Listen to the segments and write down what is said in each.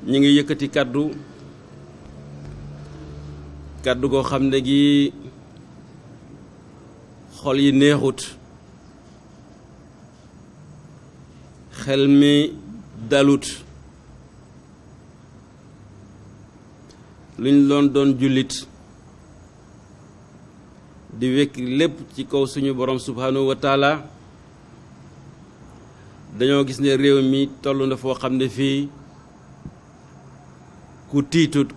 ñi ngi yëkkati kàddu goo xam ne gi xol yi neexut, xel mi dalut, luñ doon jullit di wekk lépp ci kaw suñu borom subhanahu wa taala. dañoo gis ne réew mi toll na foo xam ne fii ku tiitut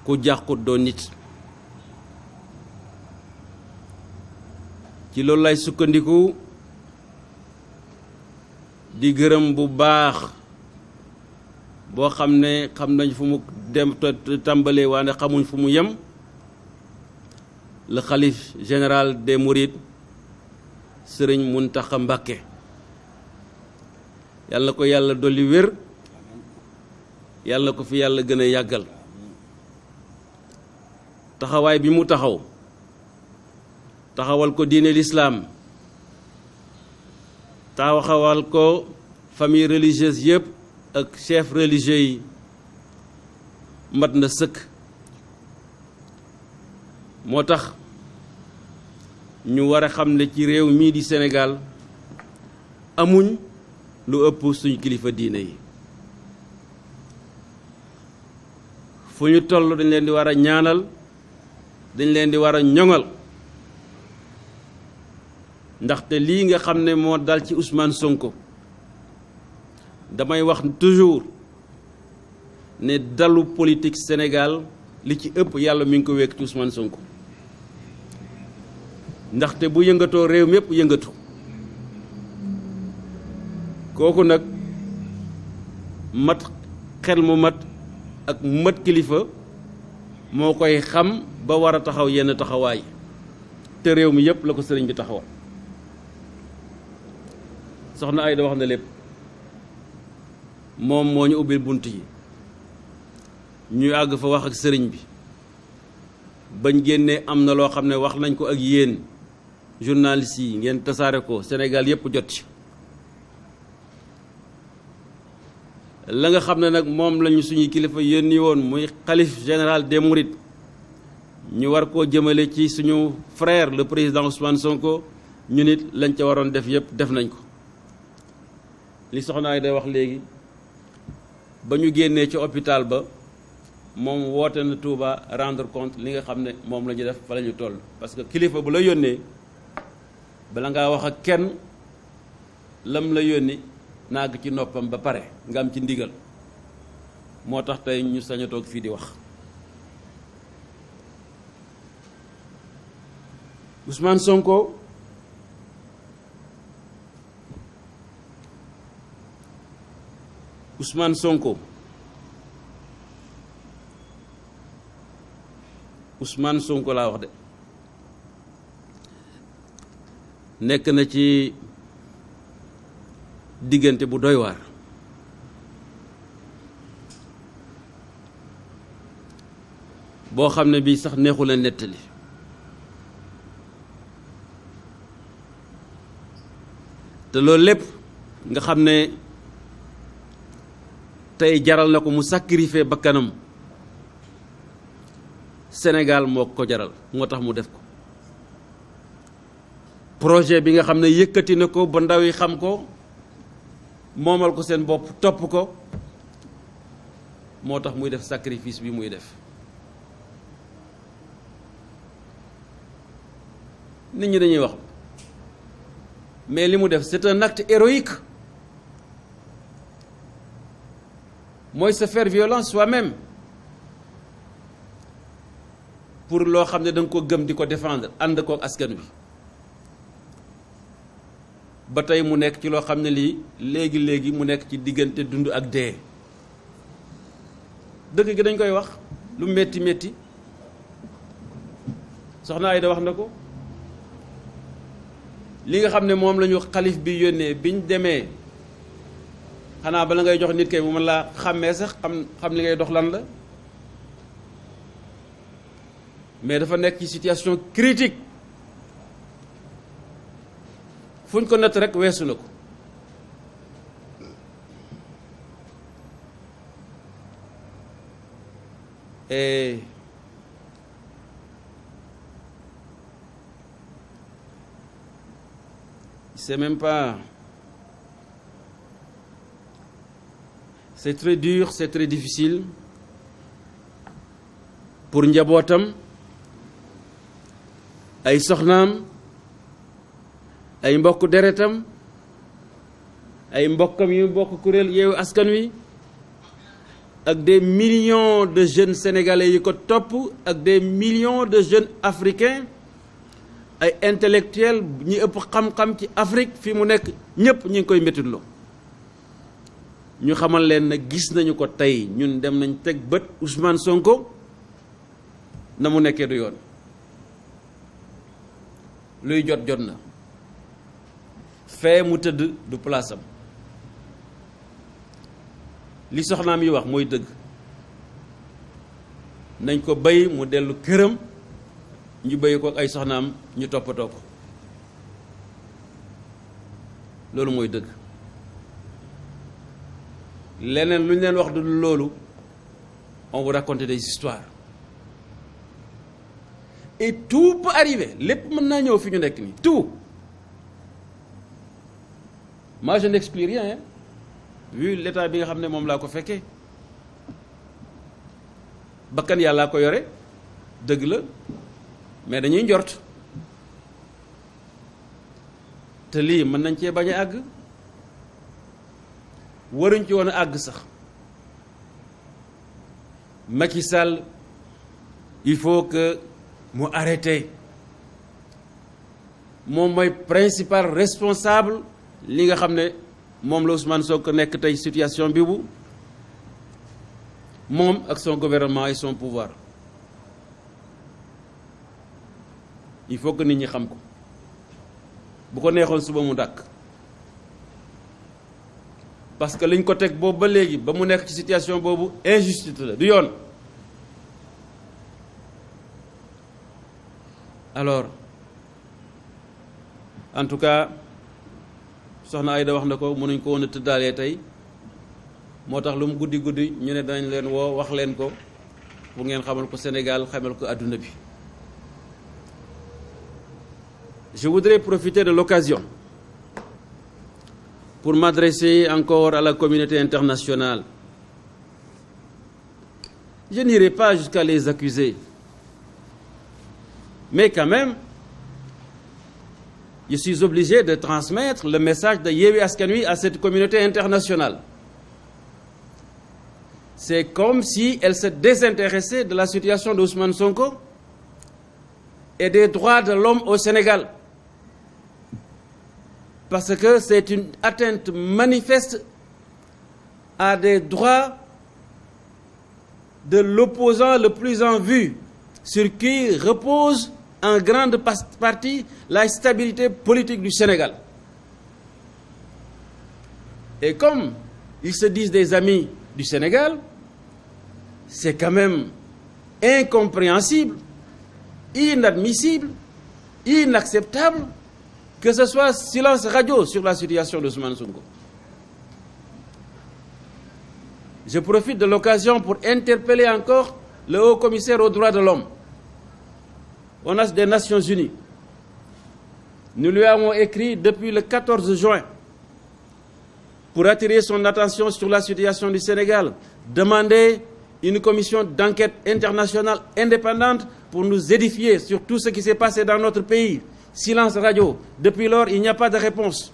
ku jàqut doo nit. ci loolu lay sukkandiku di gërëm bu baax boo xam ne xam nañ fu mu dem tàmbalee waane xamuñ fu mu yem le xalif général des mourides sëriñ Muntaxa Mbàkke. yàlla ko yàlla dolli wér, yàlla ko fi yàlla gën a yàggal. taxawaay bi mu taxawal ko diine l'islam, taxawal ko famille religieuse yëpp ak chef religieux yi mat na sëkk. moo tax ñu war a xam ne ci réew mii di Sénégal amuñ lu ëpp suñu kilifa diine yi. fu ñu toll dañ leen di war a ñaanal, dañ leen di war a ñoŋal, ndaxte lii nga xam ne moo dal ci Ousmane Sonko damay wax toujours ne dalu politique Sénégal li ci ëpp yàlla mi ngi ko wekk ci Ousmane Sonko. ndaxte bu yëngatoo réew mépp yëngatu. kooku nag mat xel mu mat ak mat kilifa moo koy xam ba war a taxaw yenn taxawaay te réew mi yëpp la ko sëriñ bi taxawal. soxna Ayda wax na lépp, moom moo ñu ubbil bunt yi ñu àgg fa wax ak sëriñ bi bañ génnee am na loo xam ne wax nañ ko ak yéen journalistes yi ngeen tasaare ko Sénégal yëpp jot ci. la nga xam ne nag moom lañu suñuy kilifa yónni woon muy xalif général des mourides ñu war koo jëmale ci suñu frère le président Ousmane Sonko, ñu nit lañ ca waroon def yëpp def nañ ko. li soxna yi day wax léegi ba ñu génnee ci hôpital ba moom woote na Touba rendre compte li nga xam ne moom la ñu def fa la ñu toll. parce que kilifa bu la yónnee bala ngaa wax ak kenn lam la yónni naag ci noppam ba pare nga am ci ndigal, moo tax tey ñu sañ a toog fii di wax. Ousmane Sonko Ousmane Sonko Ousmane Sonko laa wax de nekk na ci diggante bu doy waar. boo xam ne bii sax neexu la nettali. te loolu lépp nga xam ne tey jaral na ko mu sacrifier bakkanam, Sénégal moo ko jaral, moo tax mu def ko. projet bi nga xam ne yëkkati na ko ba ndaw yi xam ko, moomal ko seen bopp topp ko, moo tax muy def sacrifice bi muy def. nit ñi dañuy wax mais li mu def c'est un acte héroïque. mooy se faire violence soi-même pour loo xam ne da nga ko gëm di ko défendre ànd kook askan wi. ba tey mu nekk ci loo xam ne lii léegi mu nekk ci diggante dund ak dee. dëgg gi dañ koy wax lu metti metti soxna Ayda wax na ko. li nga xam ne moom la ñu xalif bi yónnee biñ demee xanaa bala ngay jox nit kay mu mën laa xàmmee sax xam li ngay dox lan la. mais dafa nekk ci situation critique fuñ ko natt rek weesu na ko. Et c'est même pas... C'est très dur, c'est très difficile pour njabootam, ay soxnaam, ay mbokk deretam, ay mbokkam yu mbokk kuréel Yewwi Askan Wi, ak des millions de jeunes sénégalais yi ko topp, ak des millions de jeunes africains, ay intellectuels ñi ëpp xam-xam ci Afrique fi mu nekk ñëpp ñi ngi koy méttitloo. ñu xamal leen ne gis nañu ko tey, ñun dem nañ teg bët Ousmane Sonko na mu nekkee du yoon, luy jot jot na, fee mu tëdd du place am, li soxnaam yi wax mooy dëgg, nañ ko bay mu dellu këram, ñu bay ko ak ay soxnaam ñu toppatoo ko, loolu mooy dëgg. leneen lu ñu leen wax du loolu, on vous raconte des histoires et tout peut arriver, lépp mën naa ñëw fi ñu nekk nii, tout. Moi je n'explique rien, hein, vu l'état bi nga xam ne moom laa ko fekkee. Bakkan yàllaa ko yore dëgg la, mais dañuy njort te lii mën nañ cee bañ a àgg, waruñ ci woon a àgg sax. Macky Sall il faut que mu arrêté, moom mooy principal responsable li nga xam ne moom la Ousmane Sonko nekk tey situation bi bu moom ak son gouvernement et son pouvoir. Il faut que nit ñi xam ko, bu ko neexoon suba mu dàkk, parce que liñ ko teg boobu ba léegi ba mu nekk ci situation boobu injustice la, du yoon. Alors en tout cas soxna Aïda wax na ko, mënuñ ko woon a tëddaalee tey, moo tax lu mu guddi guddi ñu ne danañ leen woo wax leen ko bu ngeen xamal ko Sénégal, xamal ko àdduna bi. Je voudrais profiter de l'occasion pour m'adresser encore à la communauté internationale. Je n'irai pas jusqu'à les accuser, mais quand même, je suis obligé de transmettre le message de Yewwi Askan Wi à cette communauté internationale. C'est comme si elle se désintéressait de la situation d'Ousmane Sonko et des droits de l'homme au Sénégal. Parce que c'est une atteinte manifeste à des droits de l'opposant le plus en vue, sur qui repose en grande partie la stabilité politique du Sénégal. Et comme ils se disent des amis du Sénégal, c'est quand même incompréhensible, inadmissible, inacceptable que ce soit silence radio sur la situation d'Ousmane Sonko. Je profite de l'occasion pour interpeller encore le haut-commissaire aux droits de l'homme des Nations Unies. Nous lui avons écrit depuis le 14 juin pour attirer son attention sur la situation du Sénégal, demander une commission d'enquête internationale indépendante pour nous édifier sur tout ce qui s'est passé dans notre pays. Silence radio. Depuis lors, il n'y a pas de réponse.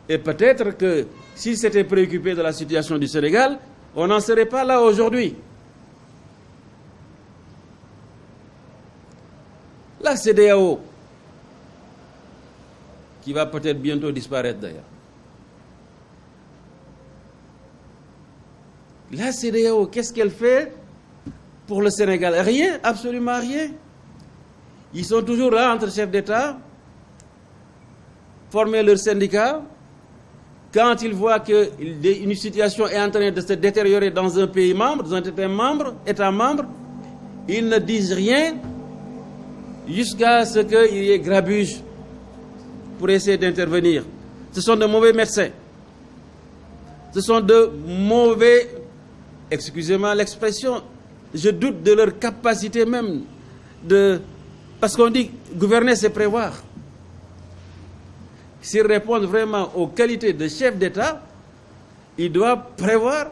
Et peut-être que s'il s'était préoccupé de la situation du Sénégal, on n'en serait pas là aujourd'hui. La CEDEAO, qui va peut-être bientôt disparaître d'ailleurs. La CEDEAO, qu'est-ce qu'elle fait pour le Sénégal? Rien, absolument rien. Ils sont toujours là entre chefs d'État, former leurs syndicats. Quand ils voient qu'une situation est en train de se détériorer dans un pays membre, dans un État membre, ils ne disent rien jusqu'à ce qu'il y ait grabuge pour essayer d'intervenir. Ce sont de mauvais médecins. Ce sont de mauvais excusez-moi l'expression, je doute de leur capacité même de... Parce qu'on dit gouverner, c'est prévoir. S'ils répondent vraiment aux qualités de chef d'État, ils doivent prévoir,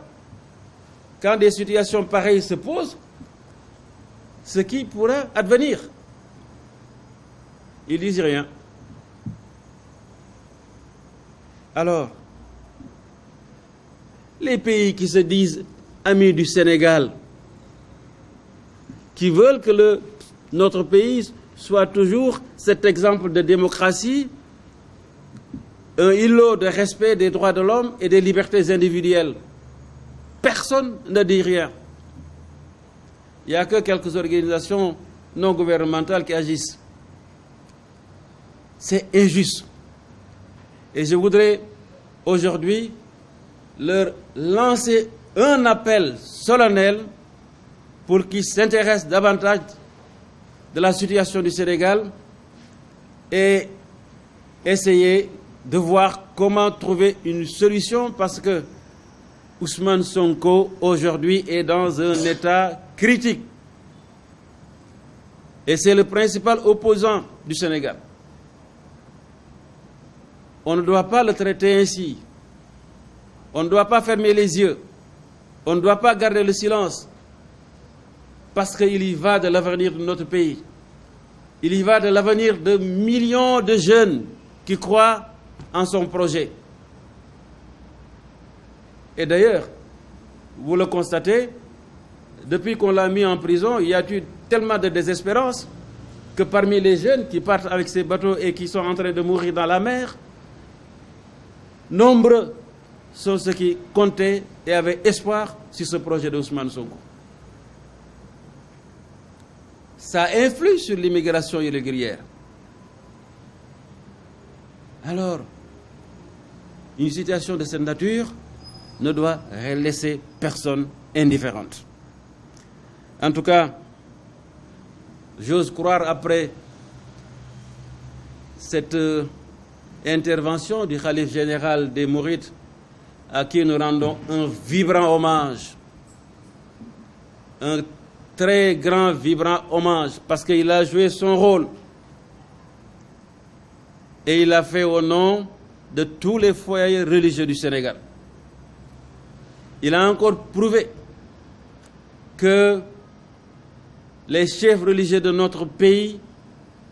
quand des situations pareilles se posent, ce qui pourra advenir. Ils disent rien. Alors, les pays qui se disent amis du Sénégal, qui veulent que notre pays soit toujours cet exemple de démocratie, un îlot de respect des droits de l'homme et des libertés individuelles. Personne ne dit rien. Il n'y a que quelques organisations non gouvernementales qui agissent. C'est injuste. Et je voudrais aujourd'hui leur lancer un appel solennel pour qu'ils s'intéressent davantage de la situation du Sénégal et essayer de voir comment trouver une solution, parce que Ousmane Sonko aujourd'hui est dans un état critique et c'est le principal opposant du Sénégal. On ne doit pas le traiter ainsi. On ne doit pas fermer les yeux. On ne doit pas garder le silence, parce qu'il y va de l'avenir de notre pays. Il y va de l'avenir de millions de jeunes qui croient en son projet. Et d'ailleurs, vous le constatez, depuis qu'on l'a mis en prison, il y a eu tellement de désespérance que parmi les jeunes qui partent avec ces bateaux et qui sont en train de mourir dans la mer, nombreux sont ceux qui comptaient et avaient espoir sur ce projet de Ousmane Sonko. Ça influe sur l'immigration irrégulière. Alors, une situation de cette nature ne doit laisser personne indifférente. En tout cas, j'ose croire, après cette intervention du khalife général des Mourides, à qui nous rendons un vibrant hommage, un très grand, vibrant hommage, parce qu'il a joué son rôle et il l'a fait au nom de tous les foyers religieux du Sénégal. Il a encore prouvé que les chefs religieux de notre pays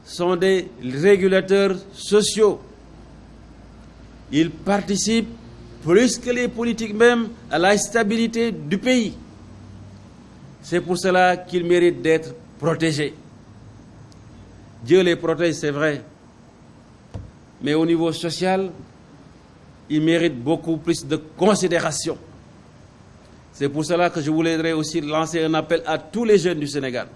sont des régulateurs sociaux. Ils participent, plus que les politiques même, à la stabilité du pays. C'est pour cela qu'ils méritent d'être protégés. Dieu les protège, c'est vrai. Mais au niveau social, ils méritent beaucoup plus de considération. C'est pour cela que je voudrais aussi lancer un appel à tous les jeunes du Sénégal.